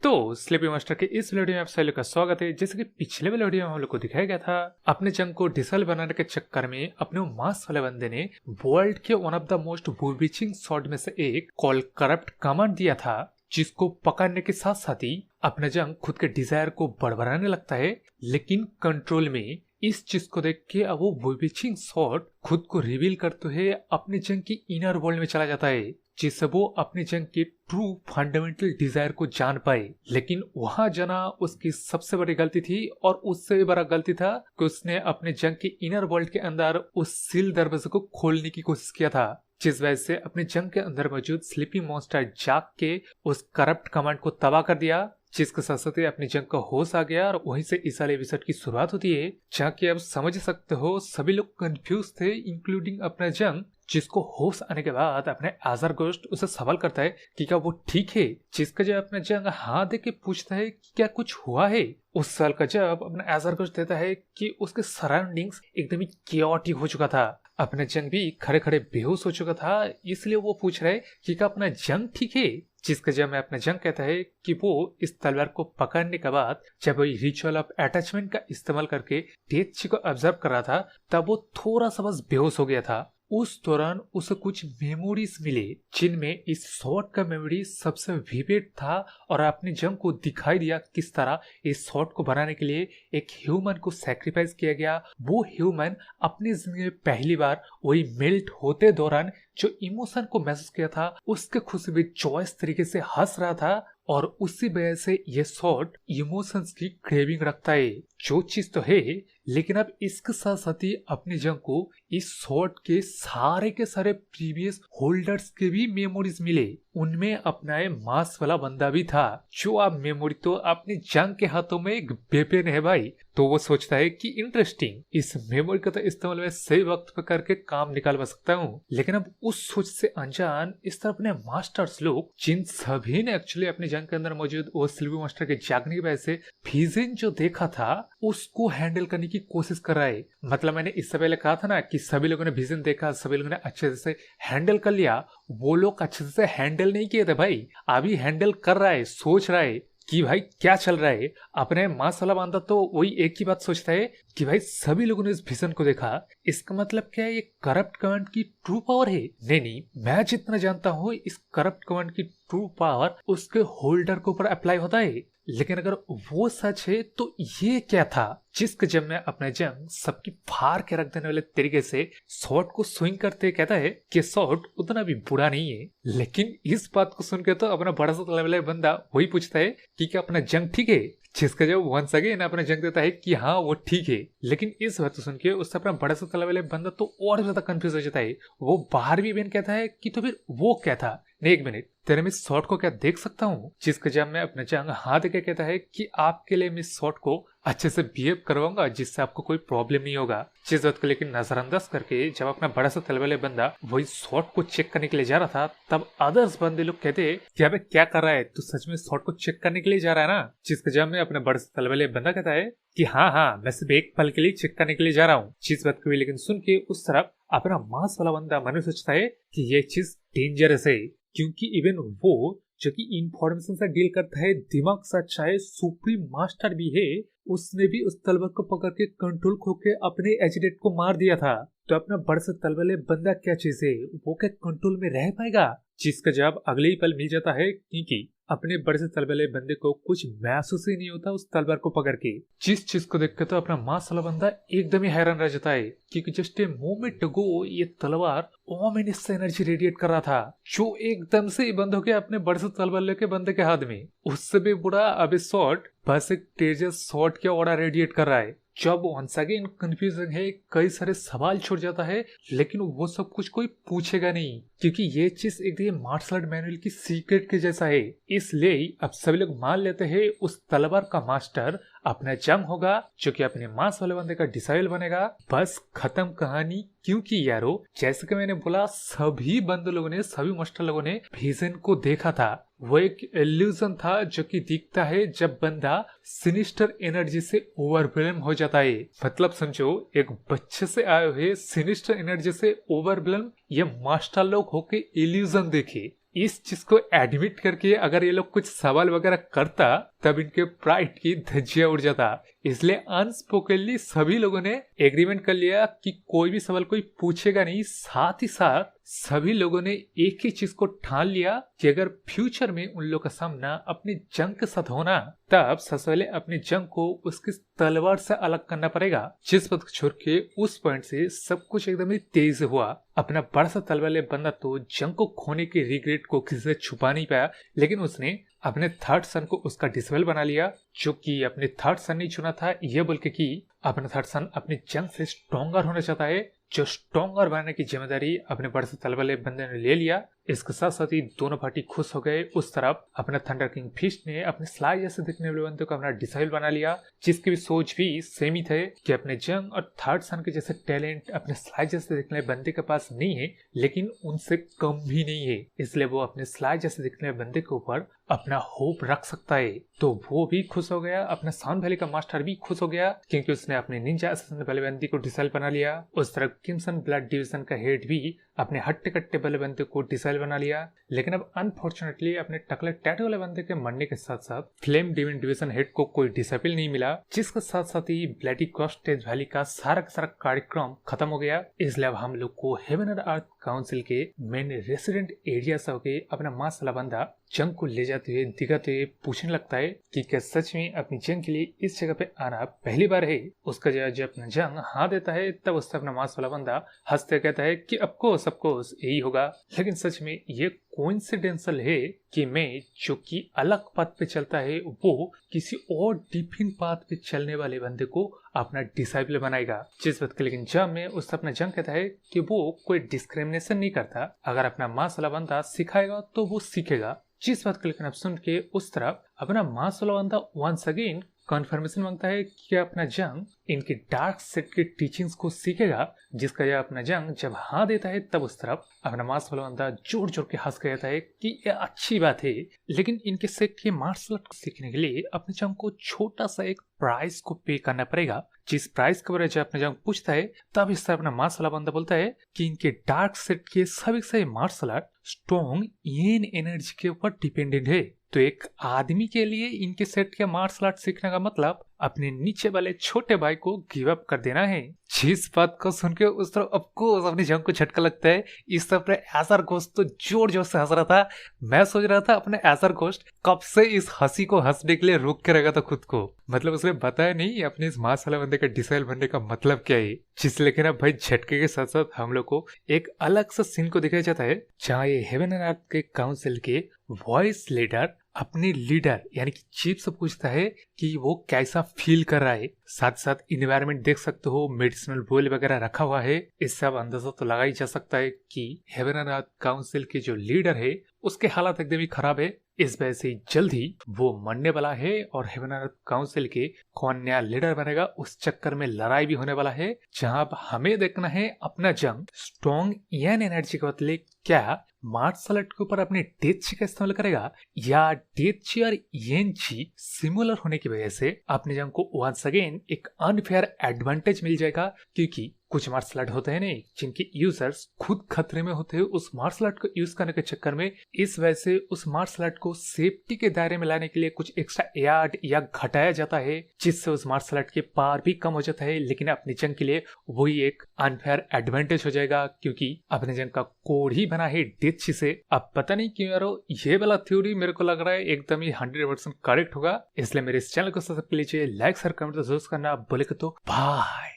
तो sleepy master के इस वीडियो में आप सभी लोग का स्वागत है। जैसे कि पिछले वाले वीडियो में हम लोग को दिखाया गया था, अपने जंग को डिसेल बनाने के चक्कर में अपने मास वाले बंदे ने वर्ल्ड के one of the most bewitching shot में से एक कॉल करप्ट कमांड दिया था, जिसको पकड़ने के साथ साथ ही अपना जंग खुद के डिजायर को बड़बड़ाने लगता है। लेकिन कंट्रोल में इस चीज को देख के अब वो बुविचिंग शॉट खुद को रिवील करते हुए अपने जंग की इनर वर्ल्ड में चला जाता है, जिससे वो अपने जंग के ट्रू फंडामेंटल डिजायर को जान पाए। लेकिन वहां जाना उसकी सबसे बड़ी गलती थी, और उससे भी बड़ा गलती था कि उसने अपने जंग के इनर वर्ल्ड के अंदर उस सील दरवाजे को खोलने की कोशिश किया था, जिस वजह से अपने जंग के अंदर मौजूद स्लीपी मॉन्स्टर जाग के उस करप्ट कमांड को तबाह कर दिया, जिसके साथ साथ अपनी जंग का होश आ गया। और वहीं से इस वाले एपिसोड की शुरुआत होती है, जहाँ की आप समझ सकते हो सभी लोग कंफ्यूज थे, इंक्लूडिंग अपना जंग, जिसको होश आने के बाद अपने आजर गोस्ट उसे सवाल करता है कि क्या वो ठीक है, जिसका जब अपना जंग हाँ दे के पूछता है कि क्या कुछ हुआ है। उस साल का जब अपना आजर गोस्ट देता है कि उसके सराउंडिंग्स एकदम ही केओटिक हो चुका था, अपना जंग भी खड़े खड़े बेहोश हो चुका था, इसलिए वो पूछ रहे कि क्या अपना जंग ठीक है। जिसका जब मैं अपना जंग कहता है कि वो इस तलवार को पकड़ने के बाद जब वो रिचुअल ऑफ अटैचमेंट का इस्तेमाल करके डेथ को ऑब्जर्व कर रहा था, तब वो थोड़ा सा बस बेहोश हो गया था। उस दौरान उसे कुछ मेमोरीज मिले, जिनमें इस शॉट का मेमोरी सबसे विविड था, और अपने जंग को दिखाई दिया किस तरह इस शॉट को बनाने के लिए एक ह्यूमन को सैक्रिफाइस किया गया। वो ह्यूमन अपनी जिंदगी में पहली बार वही मेल्ट होते दौरान जो इमोशन को महसूस किया था, उसके खुशी में जॉयस तरीके से हंस रहा था, और उसी वजह से ये शॉट इमोशंस की क्रेविंग रखता है। जो चीज तो है, लेकिन अब इसके साथ साथ ही अपने जंग को इस शॉट के सारे प्रीवियस होल्डर्स के भी मेमोरीज मिले। उनमें अपना मास वाला बंदा भी था, जो अब मेमोरी तो अपने जंग के हाथों में एक वेपन है भाई। तो वो सोचता है कि इंटरेस्टिंग, इस मेमोरी का तो इस्तेमाल मैं सही वक्त पर करके काम निकालवा सकता हूँ। लेकिन अब उस सोच से अनजान इस तरह अपने मास्टर्स लोग, जिन सभी ने एक्चुअली अपने जंग के अंदर मौजूद वो स्लीपी मास्टर के जागने की वजह से विजन जो देखा था उसको हैंडल करने की कोशिश कर रहा है। मतलब मैंने इससे पहले कहा था ना कि सभी लोगों ने विजन देखा, सभी लोगों ने अच्छे से हैंडल कर लिया। वो लोग अच्छे से हैंडल नहीं किए थे भाई, अभी हैंडल कर रहा है, सोच रहा है कि भाई क्या चल रहा है। अपने मास वाला बंदा तो वही एक ही बात सोचता है कि भाई सभी लोगों ने इस विजन को देखा, इसका मतलब क्या है, ये करप्ट कमांड की ट्रू पावर है। नहीं, मैं जितना जानता हूँ इस करप्ट कमांड की ट्रू पावर उसके होल्डर के ऊपर अप्लाई होता है। लेकिन अगर वो सच है तो ये क्या था, जिसके जब मैं अपने जंग सबकी फाड़ के रख देने वाले तरीके से शॉट को स्विंग करते कहता है कि शॉट उतना भी बुरा नहीं है। लेकिन इस बात को सुन के तो अपना बड़ा सा तलवार वाला बंदा वही पूछता है कि क्या अपना जंग ठीक है, जिसका जब वंस अगेन अपना जंग देता है कि हाँ वो ठीक है। लेकिन इस बात को सुन के उससे अपना बड़ा सा तलवार वाला बंदा तो और ज्यादा कंफ्यूज हो जाता है। वो बाहर भी बेन कहता है कि तो फिर वो क्या था, नहीं एक मिनट, तेरे में इस शॉट को क्या देख सकता हूँ। जिसका जब मैं अपने जंग हाथ के कहता है कि आपके लिए मैं इस शॉट को अच्छे से बिहेव करवाऊंगा, जिससे आपको कोई प्रॉब्लम नहीं होगा। जिस बात को लेकिन नजरअंदाज करके जब अपना बड़ा सा तलवार वाला बंदा वही शॉट को चेक करने के लिए जा रहा था, तब अदर्स बंदे लोग कहते कि अबे क्या कर रहा है, तू सच में शॉट को चेक करने के लिए जा रहा है ना। जिसका जब मैं अपने बड़े से तलवार वाले बंदा कहता है कि हाँ मैं सिर्फ एक पल के लिए चेक करने के लिए जा रहा हूँ। जिस बात को भी लेकिन सुन के उस तरफ अपना मांस वाला बंदा मन में सोचता है कि ये चीज डेंजरस है, क्योंकि इवन वो जो कि इंफॉर्मेशन से डील करता है, दिमाग से अच्छा है, सुप्रीम मास्टर भी है, उसने भी उस तलवार को पकड़ के कंट्रोल खो के अपने एजेंट को मार दिया था। तो अपना बड़े से तलवार वाले बंदा क्या चीज है, वो क्या कंट्रोल में रह पाएगा। जिसका जवाब अगले ही पल मिल जाता है, क्योंकि अपने बड़े से तलवार वाले बंदे को कुछ महसूस ही नहीं होता उस तलवार को पकड़ के। जिस चीज को देख के तो अपना मांस वाला बंदा एकदम ही हैरान रह जाता है, क्योंकि जस्ट ए मोमेंट अगो ये तलवार ओमिनस एनर्जी रेडिएट कर रहा था, जो एकदम से बंद हो गया अपने बड़े से तलवार लेके बंदे के हाथ में। उससे भी बुरा अब शॉट बस एक तेजस शॉट के ऑर्डर रेडिएट कर रहा है। जब वंस अगेन कंफ्यूजन है, कई सारे सवाल छूट जाता है, लेकिन वो सब कुछ कोई पूछेगा नहीं, क्योंकि ये चीज एक मार्शल आर्ट मैनुअल की सीक्रेट के जैसा है। इसलिए अब सभी लोग मान लेते हैं उस तलवार का मास्टर अपना जंग होगा, जो कि अपने मांस वाले बंदे का डिसाइबल बनेगा। बस खत्म कहानी। क्योंकि यारो जैसे कि मैंने बोला, सभी बंदे लोगों ने, सभी मास्टर लोगों ने विजन को देखा था। वो एक इल्यूजन था जो कि दिखता है जब बंदा सिनिस्टर एनर्जी से ओवरवेलम हो जाता है। मतलब समझो एक बच्चे से आए हुए सिनिस्टर एनर्जी से ओवरवेलम ये मास्टर लोग होके इल्यूजन देखे। इस चीज को एडमिट करके अगर ये लोग कुछ सवाल वगैरह करता तब इनके प्राइड की धज्जियां उड़ जाता। इसलिए अनस्पोकनली सभी लोगों ने एग्रीमेंट कर लिया कि कोई भी सवाल कोई पूछेगा नहीं। साथ ही साथ सभी लोगों ने एक ही चीज को ठान लिया कि अगर फ्यूचर में उन लोगों का सामना अपने जंग के साथ होना तब सबसे पहले अपने जंग को उसकी तलवार से अलग करना पड़ेगा। जिस पद छोड़ के उस पॉइंट से सब कुछ एकदम ही तेज से हुआ। अपना बड़ा सा तलवार ले बंदा तो जंग को खोने के रिग्रेट को किसी से छुपा नहीं पाया, लेकिन उसने अपने थर्ड सन को उसका डिसेबल बना लिया, जो कि अपने थर्ड सन नहीं चुना था ये बोल के कि अपना थर्ड सन अपनी जंग से स्ट्रॉन्गर होना चाहता है। जो स्ट्रॉन्गर बनने की जिम्मेदारी अपने बड़े से तलवार बंदे ने ले लिया। इसके साथ साथ ही दोनों पार्टी खुश हो गए। उस तरफ अपना थंडर किंग फिस्ट ने अपने स्लाई जैसे दिखने वाले बंदे को अपना डिसेबल बना लिया, जिसकी भी सोच भी सेम ही थे कि अपने जंग और थर्ड सन के जैसे टैलेंट अपने स्लाई जैसे दिखने वाले बंदे के पास नहीं है, लेकिन उनसे कम भी नहीं है। इसलिए वो अपने स्लाई जैसे दिखने वाले बंदे के ऊपर अपना होप रख सकता है। तो वो भी खुश हो गया। अपना साउंड वैली का मास्टर भी खुश हो गया क्योंकि उसने अपने निंजा असैसिन वाले बंदी को डिसेबल बना लिया। उस तरफ किम्सन ब्लड डिवीजन का हेड भी अपने हट्टे कट्टे वाले बंदे को डिसेबल बना लिया। लेकिन अब अनफॉर्चुनेटली अपने टकले टैटू वाले बंदे के मरने के साथ साथ फ्लेम डिवीजन डिवीजन हेड को कोई डिसेबल नहीं मिला, जिसके साथ साथ ही ब्लडी कॉस्टेज वैली का सारा कार्यक्रम खत्म हो गया। इसलिए अब हम लोग को हेवन एंड अर्थ काउंसिल के मेन रेसिडेंट एरिया से होके अपना मास वाला बंदा जंग को ले जाते हुए दिखाते हुए पूछने लगता है कि क्या सच में अपनी जंग के लिए इस जगह पे आना पहली बार है। उसका जब अपना जंग हाँ देता है तब उससे अपना मास वाला बंदा हंसते कहता है कि ऑफकोर्स यही होगा। लेकिन सच में ये कोइंसिडेंशल है कि मैं जो कि अलग पाथ पे चलता है वो किसी और डिफरेंट पाथ पे चलने वाले बंदे को अपना डिसाइबल बनाएगा। जिस वक्त लेकिन जब में उससे अपना जंग कहता है कि वो कोई डिस्क्रिमिनेशन नहीं करता, अगर अपना मास वाला बंदा सिखाएगा तो वो सीखेगा। जिस बात को लेकर आप सुन के उस तरफ अपना मास वाला बंदा वंस अगेन कन्फर्मेशन मांगता है कि अपना जंग इनके डार्क सेट के टीचिंग्स को सीखेगा, जिसका यह अपना जंग जब हाँ देता है तब उस तरफ अपना मार्शल वाला बंदा जोर जोर के हंस कहता है कि यह अच्छी बात है, लेकिन इनके सेट के मार्शल आर्ट को सीखने के लिए अपने जंग को छोटा सा एक प्राइस को पे करना पड़ेगा। जिस प्राइस के बारे में अपना जंग पूछता है तब इस तरह अपना मार्शल वाला बंदा बोलता है कि इनके डार्क सेट के सभी मार्शल आर्ट स्ट्रॉन्ग येन एनर्जी के ऊपर डिपेंडेंट है। तो एक आदमी के लिए इनके सेट के मार्शल आर्ट सीखने का मतलब अपने नीचे वाले छोटे भाई को गिव अप कर देना है। जिस बात को सुन के उस तरफ ऑफकोर्स अपनी जंग को झटका लगता है। इस तरफ एसर घोस्ट तो जोर जोर से हंस रहा था। मैं सोच रहा था अपने एसर घोस्ट कब से इस हंसी को हंसने के लिए रोक के रहेगा था खुद को, मतलब उसने बताया नहीं अपने इस मास वाले बंदे का डिसाइल बनने का मतलब क्या है। जिस लेकिन अब भाई झटके के साथ साथ हम लोग को एक अलग सा सीन को दिखाया जाता है जहाँ ये हेवन एंड अर्थ के काउंसिल के वॉइस लीडर अपने लीडर यानी कि चीफ से पूछता है कि वो कैसा फील कर रहा है। साथ साथ इन्वायरमेंट देख सकते हो, मेडिसिनल बोल वगैरह रखा हुआ है। इससे अब अंदाजा तो लगा ही जा सकता है कि हेवन एंड अर्थ काउंसिल के जो लीडर है उसके हालात एकदम ही खराब है। इस वजह से जल्द ही वो मरने वाला है और हेवन एंड अर्थ काउंसिल के कौन नया लीडर बनेगा उस चक्कर में लड़ाई भी होने वाला है, जहां हमें देखना है अपना जंग स्ट्रॉन्ग येन एनर्जी के बदले क्या मार्शल आर्ट के ऊपर अपने डेथ ची का इस्तेमाल करेगा या डेथ ची और येन ची सिमिलर होने की वजह से अपने जंग को वंस अगेन एक अनफेयर एडवांटेज मिल जाएगा। क्योंकि कुछ मार्शल आर्ट होते हैं नहीं जिनके यूजर्स खुद खतरे में होते हैं उस मार्शल आर्ट को यूज करने के चक्कर में, इस वजह से उस मार्शल आर्ट को सेफ्टी के दायरे में लाने के लिए कुछ एक्स्ट्रा यार्ड या घटाया जाता है, जिससे उस मार्शल आर्ट के पार भी कम हो जाता है। लेकिन अपनी जंग के लिए वही एक अनफेयर एडवांटेज हो जाएगा क्योंकि अपने जंग का कोड ही बना है डेथ ची से। अब पता नहीं क्यों यारो ये वाला थ्योरी मेरे को लग रहा है एकदम ही 100% करेक्ट होगा। इसलिए मेरे इस चैनल को सब्सक्राइब कीजिए, लाइक शेयर कमेंट तो जरूर करना। बोले तो बाय।